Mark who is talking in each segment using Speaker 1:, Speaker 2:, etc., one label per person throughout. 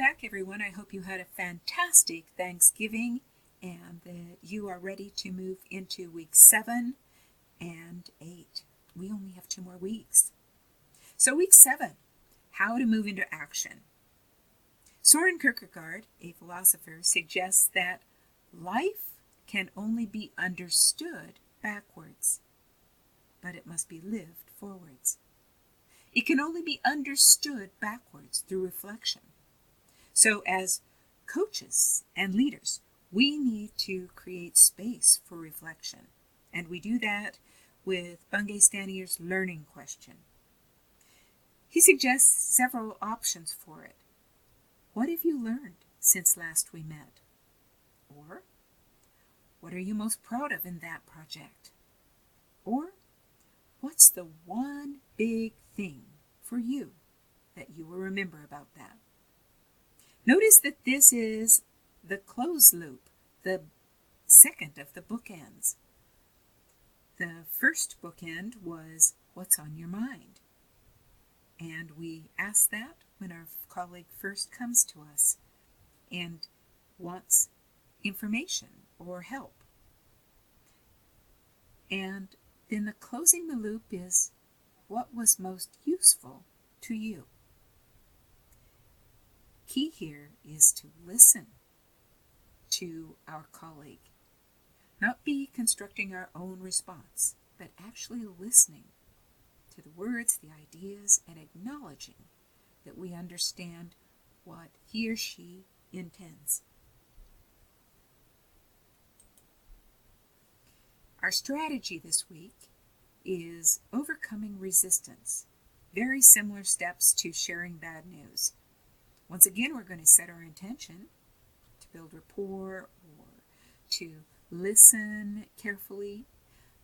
Speaker 1: back, everyone. I hope you had a fantastic Thanksgiving and that you are ready to move into week 7 and 8. We only have 2 more weeks. So week 7, how to move into action. Soren Kierkegaard, a philosopher, suggests that life can only be understood backwards, but it must be lived forwards. It can only be understood backwards through reflection. So as coaches and leaders, we need to create space for reflection. And we do that with Bungay Stanier's learning question. He suggests several options for it. What have you learned since last we met? Or, what are you most proud of in that project? Or, what's the one big thing for you that you will remember about that? Notice that this is the close loop, the second of the bookends. The first bookend was, what's on your mind? And we ask that when our colleague first comes to us and wants information or help. And then the closing the loop is, what was most useful to you? Key here is to listen to our colleague, not be constructing our own response, but actually listening to the words, the ideas, and acknowledging that we understand what he or she intends. Our strategy this week is overcoming resistance. Very similar steps to sharing bad news. Once again, we're going to set our intention to build rapport or to listen carefully.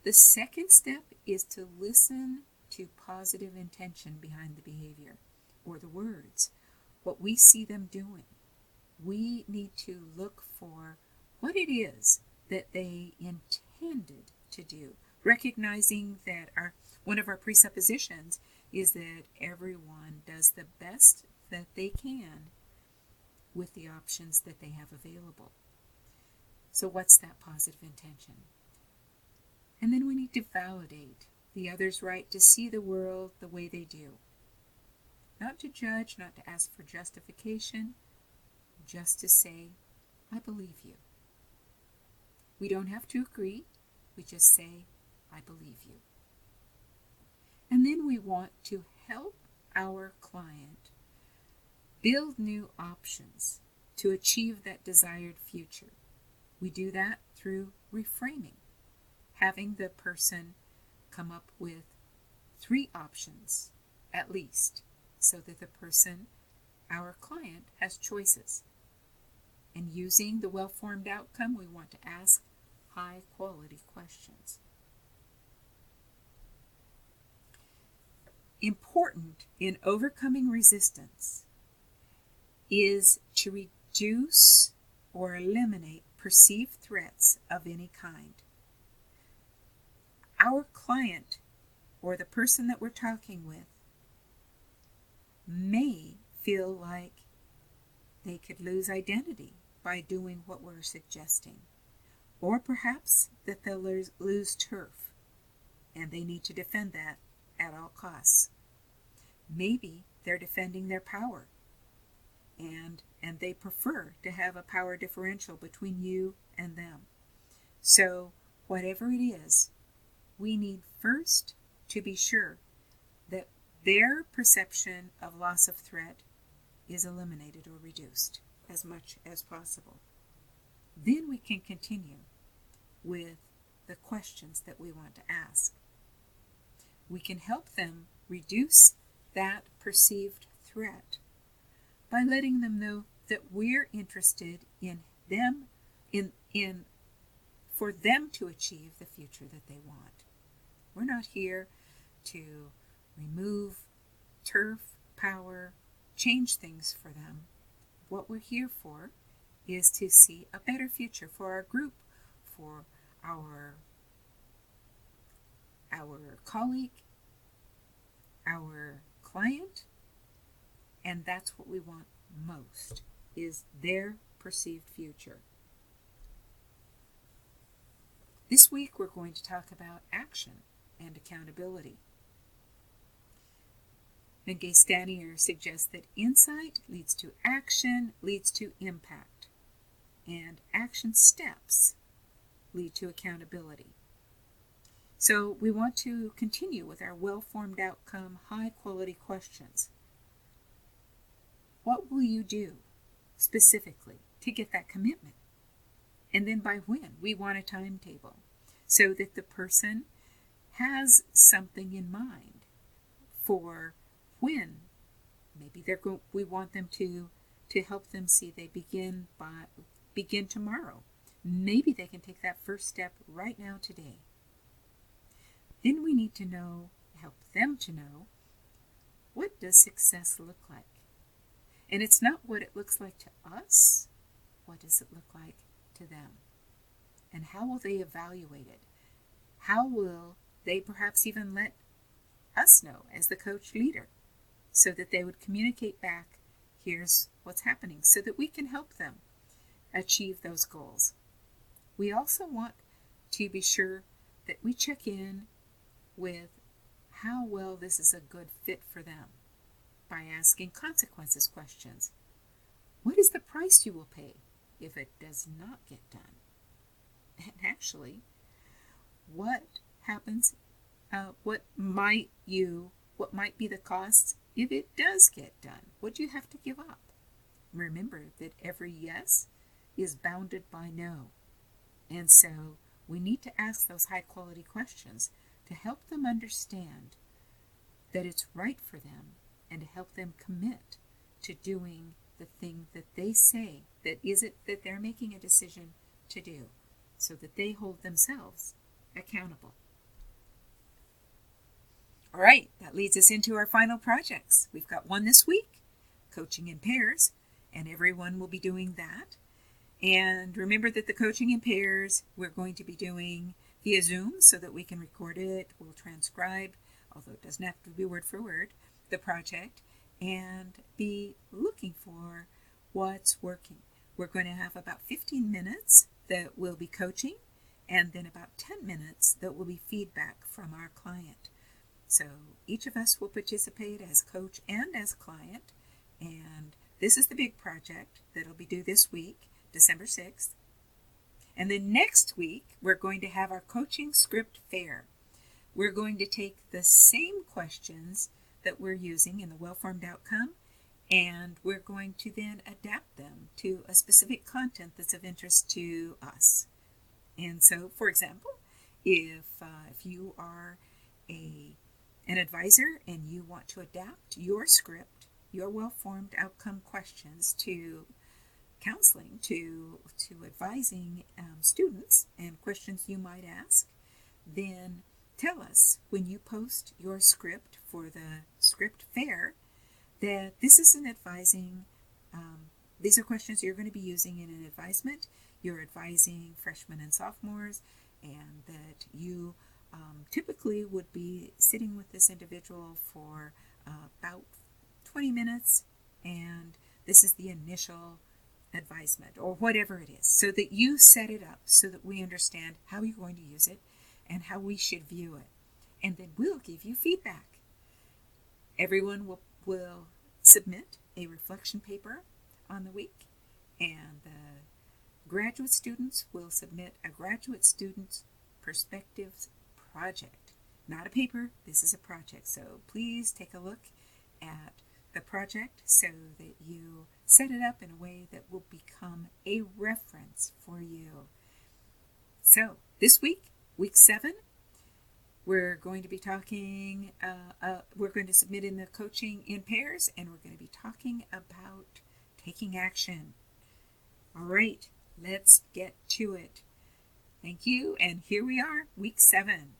Speaker 1: The second step is to listen to positive intention behind the behavior or the words, what we see them doing. We need to look for what it is that they intended to do, recognizing that one of our presuppositions is that everyone does the best that they can with the options that they have available. So what's that positive intention? And then we need to validate the other's right to see the world the way they do. Not to judge, not to ask for justification, just to say, I believe you. We don't have to agree, we just say, I believe you. And then we want to help our client build new options to achieve that desired future. We do that through reframing, having the person come up with 3 options at least, so that the person, our client, has choices. And using the well-formed outcome, we want to ask high-quality questions. Important in overcoming resistance is to reduce or eliminate perceived threats of any kind. Our client or the person that we're talking with may feel like they could lose identity by doing what we're suggesting, or perhaps that they'll lose turf and they need to defend that at all costs. Maybe they're defending their power and they prefer to have a power differential between you and them. So whatever it is, we need first to be sure that their perception of loss of threat is eliminated or reduced as much as possible. Then we can continue with the questions that we want to ask. We can help them reduce that perceived threat by letting them know that we're interested in them, for them to achieve the future that they want. We're not here to remove turf, power, change things for them. What we're here for is to see a better future for our group, for our colleague, our client, and that's what we want most is their perceived future. This week we're going to talk about action and accountability. Wk7 suggests that insight leads to action, leads to impact, and action steps lead to accountability. So we want to continue with our well-formed outcome, high-quality questions. What will you do specifically to get that commitment? And then by when? We want a timetable so that the person has something in mind for when. Maybe we want them to help them see they begin tomorrow. Maybe they can take that first step right now today. Then we need to help them to know, what does success look like? And it's not what it looks like to us. What does it look like to them? And how will they evaluate it? How will they perhaps even let us know as the coach leader, so that they would communicate back, here's what's happening, so that we can help them achieve those goals. We also want to be sure that we check in with how well this is a good fit for them by asking consequences questions. What is the price you will pay if it does not get done? And actually, what happens, what might be the cost if it does get done? What do you have to give up? Remember that every yes is bounded by no. And so we need to ask those high quality questions to help them understand that it's right for them and to help them commit to doing the thing that they say that they're making a decision to do, so that they hold themselves accountable. All right, that leads us into our final projects. We've got one this week, coaching in pairs, and everyone will be doing that. And remember that the coaching in pairs we're going to be doing via Zoom so that we can record it. We'll transcribe, although it doesn't have to be word for word, the project, and be looking for what's working. We're going to have about 15 minutes that we'll be coaching, and then about 10 minutes that will be feedback from our client. So each of us will participate as coach and as client, and this is the big project that'll be due this week, December 6th. And then next week, we're going to have our coaching script fair. We're going to take the same questions that we're using in the well-formed outcome, and we're going to then adapt them to a specific content that's of interest to us. And so, for example, if you are an advisor and you want to adapt your script, your well-formed outcome questions to counseling, to advising students and questions you might ask, then tell us when you post your script for the script fair that this is an advising, these are questions you're going to be using in an advisement. You're advising freshmen and sophomores, and that you typically would be sitting with this individual for about 20 minutes, and this is the initial advisement, or whatever it is, so that you set it up so that we understand how you're going to use it and how we should view it. And then we'll give you feedback. Everyone will submit a reflection paper on the week, and the graduate students will submit a graduate student's perspectives project. Not a paper, this is a project. So please take a look at the project so that you set it up in a way that will become a reference for you. So this week, week 7, we're going to be talking, we're going to submit in the coaching in pairs, and we're going to be talking about taking action. All right, let's get to it. Thank you, and here we are, week 7.